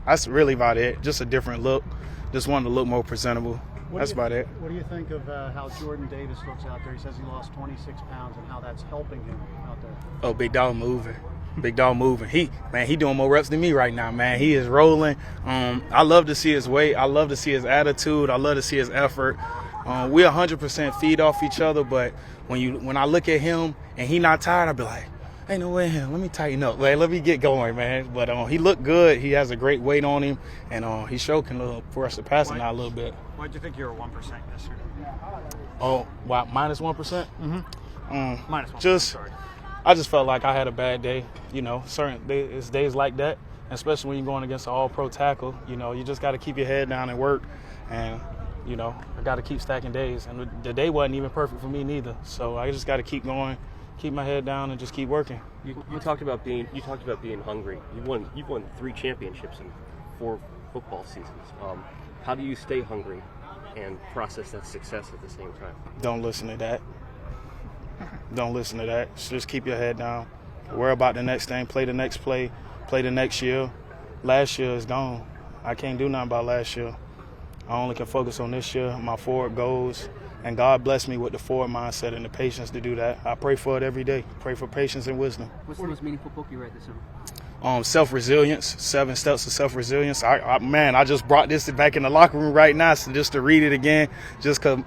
That's really about it. Just a different look. Just wanted to look more presentable. That's about it. What do you think of how Jordan Davis looks out there? He says he lost 26 pounds and how that's helping him out there. Oh, big dog moving. Big dog moving. He doing more reps than me right now, man. He is rolling. I love to see his weight. I love to see his attitude. I love to see his effort. We 100% feed off each other, but when I look at him and he not tired, I be like, ain't no way in hell. Let me tighten up. Like, let me get going, man. But he looked good. He has a great weight on him, and he sure can force the passing out a little bit. Why'd you think you were 1% yesterday? Oh, wow, minus 1%? Mm-hmm. Minus 1%. Sorry. I just felt like I had a bad day. It's days like that, especially when you're going against an all-pro tackle. You just got to keep your head down and work. And, I got to keep stacking days. And the day wasn't even perfect for me neither. So I just got to keep going, keep my head down, and just keep working. You talked about being hungry. You've won 3 championships in 4 football seasons. How do you stay hungry and process that success at the same time? Don't listen to that. Don't listen to that. Just keep your head down. Worry about the next thing. Play the next play. Play the next year. Last year is gone. I can't do nothing about last year. I only can focus on this year, my forward goals. And God bless me with the forward mindset and the patience to do that. I pray for it every day. Pray for patience and wisdom. What's the most meaningful book you read this summer? Self-resilience, 7 steps of self-resilience. I just brought this back in the locker room right now, so just to read it again, just because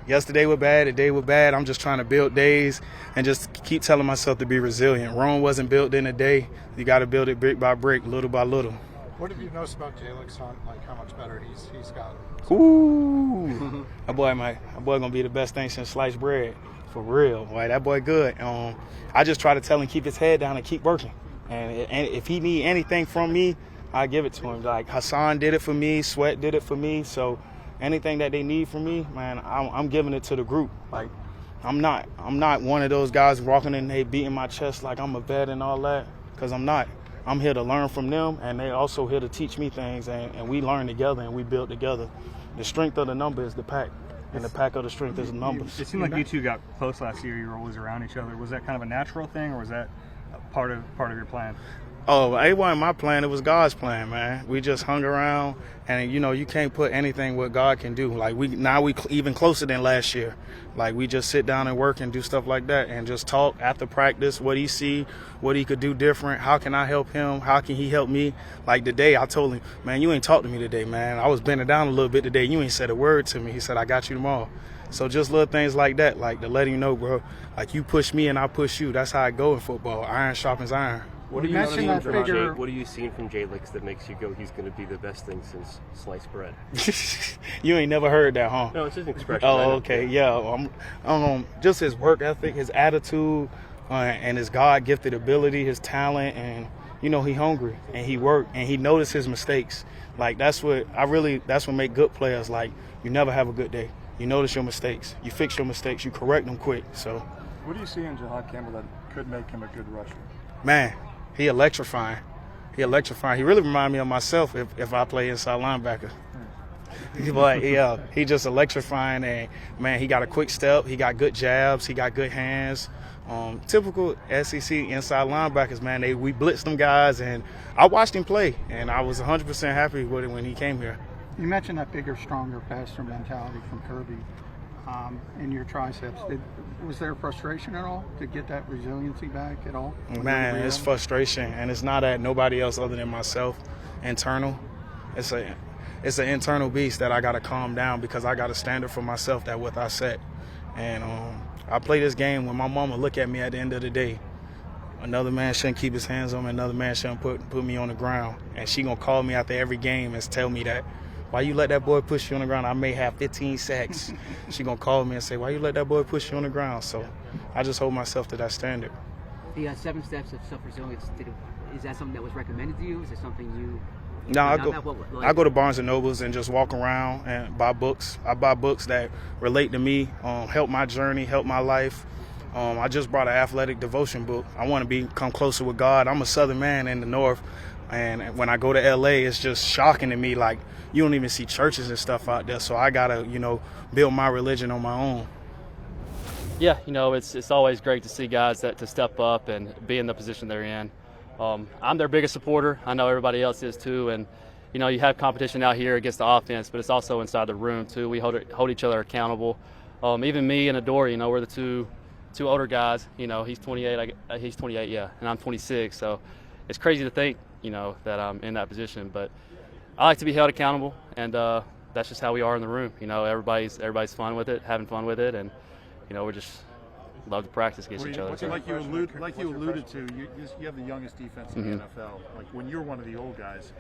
yesterday was bad, the day was bad. I'm just trying to build days and just keep telling myself to be resilient. Rome wasn't built in a day. You got to build it brick by brick, little by little. What have you noticed about Jalek's Hunt? Like how much better he's gotten? Ooh, that boy gonna be the best thing since sliced bread, for real. Boy, that boy good. I just try to tell him keep his head down and keep working. And if he need anything from me, I give it to him. Like Hassan did it for me, Sweat did it for me. So anything that they need from me, man, I'm giving it to the group. Like I'm not one of those guys walking in there beating my chest like I'm a vet and all that, because I'm not. I'm here to learn from them, and they also here to teach me things, and we learn together and we build together. The strength of the number is the pack, and the pack of the strength is the numbers. It seemed like you two got close last year. You were always around each other. Was that kind of a natural thing, or was that part of your plan? Oh, it wasn't my plan. It was God's plan, man. We just hung around, and you can't put anything what God can do. Like we even closer than last year. Like we just sit down and work and do stuff like that, and just talk after practice. What he see, what he could do different. How can I help him? How can he help me? Like today, I told him, man, you ain't talked to me today, man. I was bending down a little bit today. You ain't said a word to me. He said, I got you tomorrow. So just little things like that, like to let him know, bro. Like you push me and I push you. That's how I go in football. Iron sharpens iron. What are you seeing from Jalix that makes you go, he's going to be the best thing since sliced bread? You ain't never heard that, huh? No, it's his expression. Oh, okay, yeah. Just his work ethic, his attitude, and his God-gifted ability, his talent, and he hungry and he worked and he noticed his mistakes. Like that's what make good players. Like you never have a good day. You notice your mistakes, you fix your mistakes, you correct them quick. So, what do you see in Jahad Campbell that could make him a good rusher? Man, he electrifying. He really remind me of myself if I play inside linebacker. But he just electrifying, and man, he got a quick step. He got good jabs. He got good hands. Typical SEC inside linebackers, man. We blitzed them guys, and I watched him play, and I was 100% happy with it when he came here. You mentioned that bigger, stronger, faster mentality from Kirby. in your triceps. Was there frustration at all to get that resiliency back at all? Man, it's frustration, and it's not at nobody else other than myself. Internal. It's an internal beast that I got to calm down because I got a standard for myself that what I set. And I play this game when my mama look at me at the end of the day. Another man shouldn't keep his hands on me. Another man shouldn't put me on the ground. And she gonna call me after every game and tell me that, why you let that boy push you on the ground? I may have 15 sacks. She gonna call me and say, why you let that boy push you on the ground? So I just hold myself to that standard. The 7 steps of self-resilience, is that something that was recommended to you? Is it something you... No, I go to Barnes & Nobles and just walk around and buy books. I buy books that relate to me, help my journey, help my life. I just brought an athletic devotion book. I want to become closer with God. I'm a Southern man in the North, and when I go to LA, it's just shocking to me. Like, you don't even see churches and stuff out there, so I gotta, build my religion on my own. Yeah, it's always great to see guys to step up and be in the position they're in. I'm their biggest supporter. I know everybody else is too, and you have competition out here against the offense, but it's also inside the room too. We hold each other accountable. Even me and Adore, we're the two older guys. He's 28, he's 28, yeah, and I'm 26. So it's crazy to think, that I'm in that position. But I like to be held accountable, and that's just how we are in the room. Everybody's fun with it, having fun with it, and we're just love to practice against each other. Like you alluded to, you have the youngest defense in the NFL. Like when you're one of the old guys,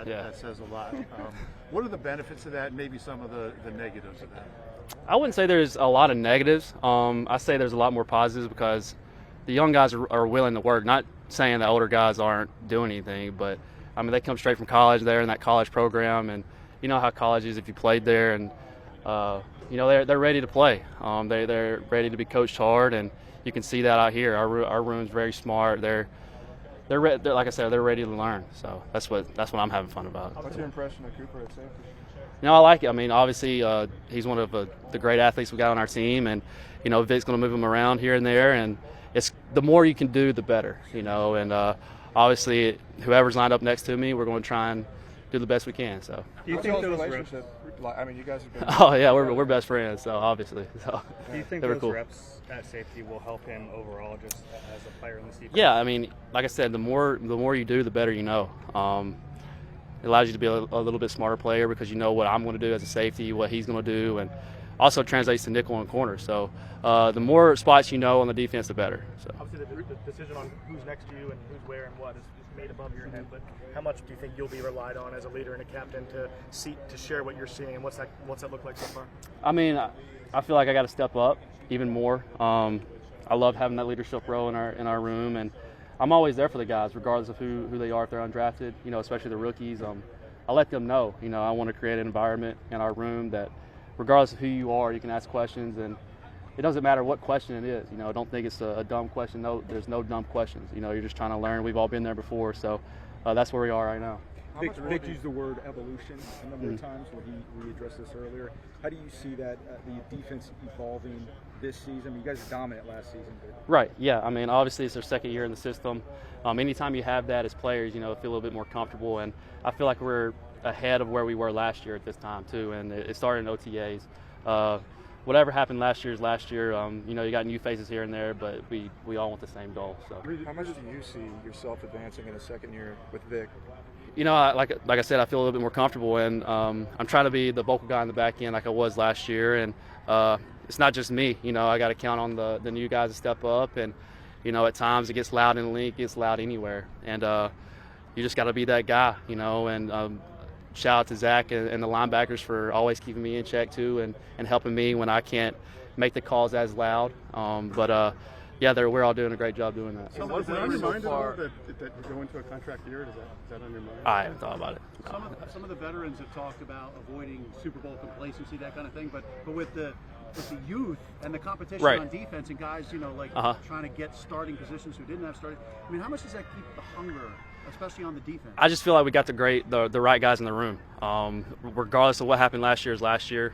that says a lot. What are the benefits of that? And maybe some of the negatives of that. I wouldn't say there's a lot of negatives. I say there's a lot more positives because the young guys are willing to work. Not saying the older guys aren't doing anything, but they come straight from college. They're in that college program, and you know how college is if you played there, and they're ready to play. They're ready to be coached hard, and you can see that out here. Our room's very smart. They're like I said, they're ready to learn. So that's what I'm having fun about. What's your impression of Cooper at safety? I like it. Obviously, he's one of the great athletes we got on our team, and Vic's going to move him around here and there, and it's the more you can do, the better. And obviously, whoever's lined up next to me, we're going to try and do the best we can. So. Do you think those reps? You guys have been. Oh yeah, we're best friends. So obviously. So. Do you think those cool. reps at safety will help him overall, just as a player in this defense? Yeah, like I said, the more you do, the better you know. It allows you to be a little bit smarter player because you know what I'm going to do as a safety, what he's going to do, and also translates to nickel and corner. So the more spots you know on the defense, the better. So. Obviously, the decision on who's next to you and who's where and what is made above your head. But how much do you think you'll be relied on as a leader and a captain to share what you're seeing, and what's that look like so far? I feel like I got to step up even more. I love having that leadership role in our room, and I'm always there for the guys, regardless of who they are, if they're undrafted, especially the rookies. I let them know, I want to create an environment in our room that regardless of who you are, you can ask questions, and it doesn't matter what question it is. Don't think it's a dumb question. No, there's no dumb questions. You're just trying to learn. We've all been there before, so that's where we are right now. Vic used the word evolution a number of times when he addressed this earlier. How do you see that the defense evolving this season? You guys were dominant last season. Right, yeah. Obviously it's their second year in the system. Anytime you have that as players, feel a little bit more comfortable, and I feel like we're ahead of where we were last year at this time too, and it started in OTAs. Whatever happened last year is last year. You got new faces here and there, but we all want the same goal. So. How much do you see yourself advancing in a second year with Vic? Like I said, I feel a little bit more comfortable, and I'm trying to be the vocal guy in the back end like I was last year, and it's not just me. I got to count on the new guys to step up, and at times it gets loud in the league, it gets loud anywhere, and you just got to be that guy, and shout out to Zach and the linebackers for always keeping me in check too, and helping me when I can't make the calls as loud. Yeah, we're all doing a great job doing that. So is it on your mind at all that you go into a contract year? Is that on your mind? I haven't thought about it. No. Some of the veterans have talked about avoiding Super Bowl complacency, that kind of thing. But with the youth and the competition on defense and guys, trying to get starting positions who didn't have starting. How much does that keep the hunger, especially on the defense? I just feel like we got the right guys in the room. Regardless of what happened last year.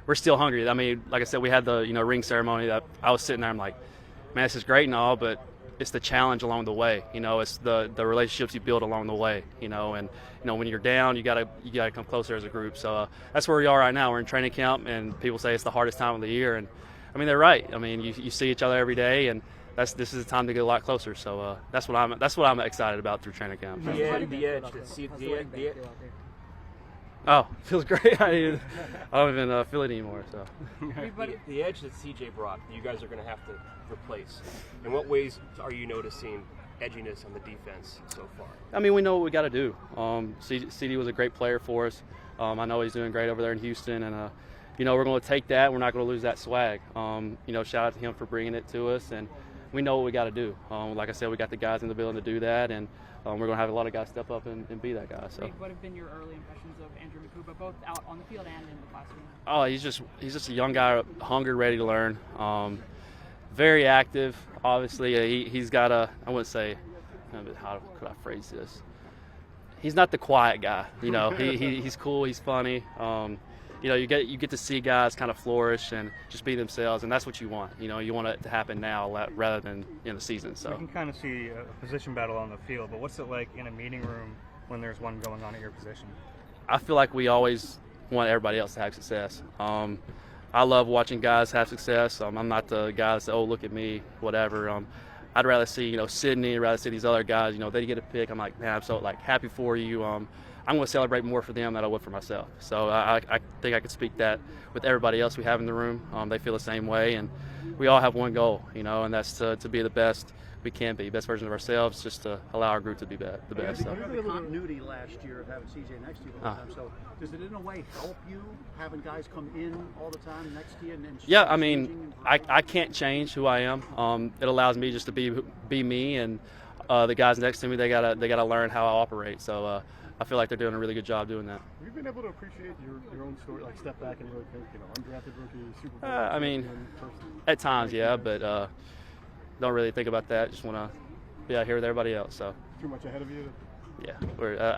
We're still hungry. Like I said, we had the ring ceremony that I was sitting there. I'm like, man, this is great and all, but it's the challenge along the way. It's the relationships you build along the way. And when you're down, you gotta come closer as a group. So that's where we are right now. We're in training camp, and people say it's the hardest time of the year, and I mean they're right. I mean you see each other every day, and this is the time to get a lot closer. So that's what I'm excited about through training camp. Oh, feels great. I don't even feel it anymore. So the edge that CJ brought, you guys are going to have to replace. In what ways are you noticing edginess on the defense so far? I mean, we know what we got to do. CD was a great player for us. I know he's doing great over there in Houston, and we're going to take that. We're not going to lose that swag. Shout out to him for bringing it to us, and we know what we got to do. Like I said, we got the guys in the building to do that, and we're going to have a lot of guys step up and be that guy. So. What have been your early impressions of Andrew McCuba, both out on the field and in the classroom? Oh, he's just a young guy, hungry, ready to learn. Very active. Obviously, he's got I wouldn't say, how could I phrase this? He's not the quiet guy. He's cool. He's funny. You get to see guys kind of flourish and just be themselves, and that's what you want. You want it to happen now rather than in the season. So we can kind of see a position battle on the field, but what's it like in a meeting room when there's one going on at your position? I feel like we always want everybody else to have success. I love watching guys have success. I'm not the guy that says, "Oh, look at me," whatever. I'd rather see Sydney, I'd rather see these other guys. They get a pick. I'm like, man, I'm so happy for you. I'm going to celebrate more for them than I would for myself. So I think I could speak that with everybody else we have in the room. They feel the same way, and we all have one goal, and that's to be the best we can be, best version of ourselves, just to allow our group to be the best. You had the continuity last year of having CJ next to you all the time. So does it in a way help you having guys come in all the time next to you? Yeah, I mean, I can't change who I am. It allows me just to be me, and the guys next to me, they gotta learn how I operate. So I feel like they're doing a really good job doing that. Have you been able to appreciate your own story, like step back and really think, undrafted rookie, Super Bowl? I mean, at times, yeah, but don't really think about that. Just want to be out here with everybody else. So too much ahead of you? Yeah,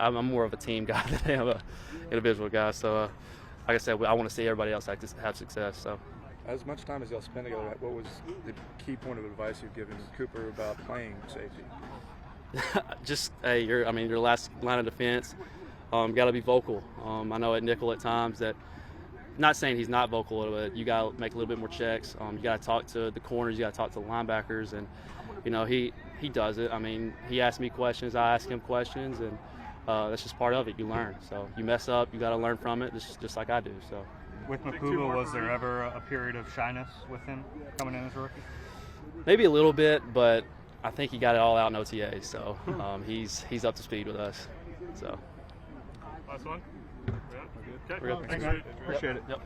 I'm more of a team guy than I am an individual guy. So, like I said, I want to see everybody else have success. So. As much time as y'all spend together, what was the key point of advice you've given Cooper about playing safety? Just your last line of defense. Got to be vocal. I know at nickel at times that. Not saying he's not vocal, but you got to make a little bit more checks. You got to talk to the corners. You got to talk to the linebackers, and he does it. I mean, he asks me questions. I ask him questions, and that's just part of it. You learn. So you mess up, you got to learn from it, just like I do. So. With McCuba, was there ever a period of shyness with him coming in as a rookie? Maybe a little bit, but I think he got it all out in OTA. So he's up to speed with us. So. Last one. We're good. Thanks, Appreciate it. Yep.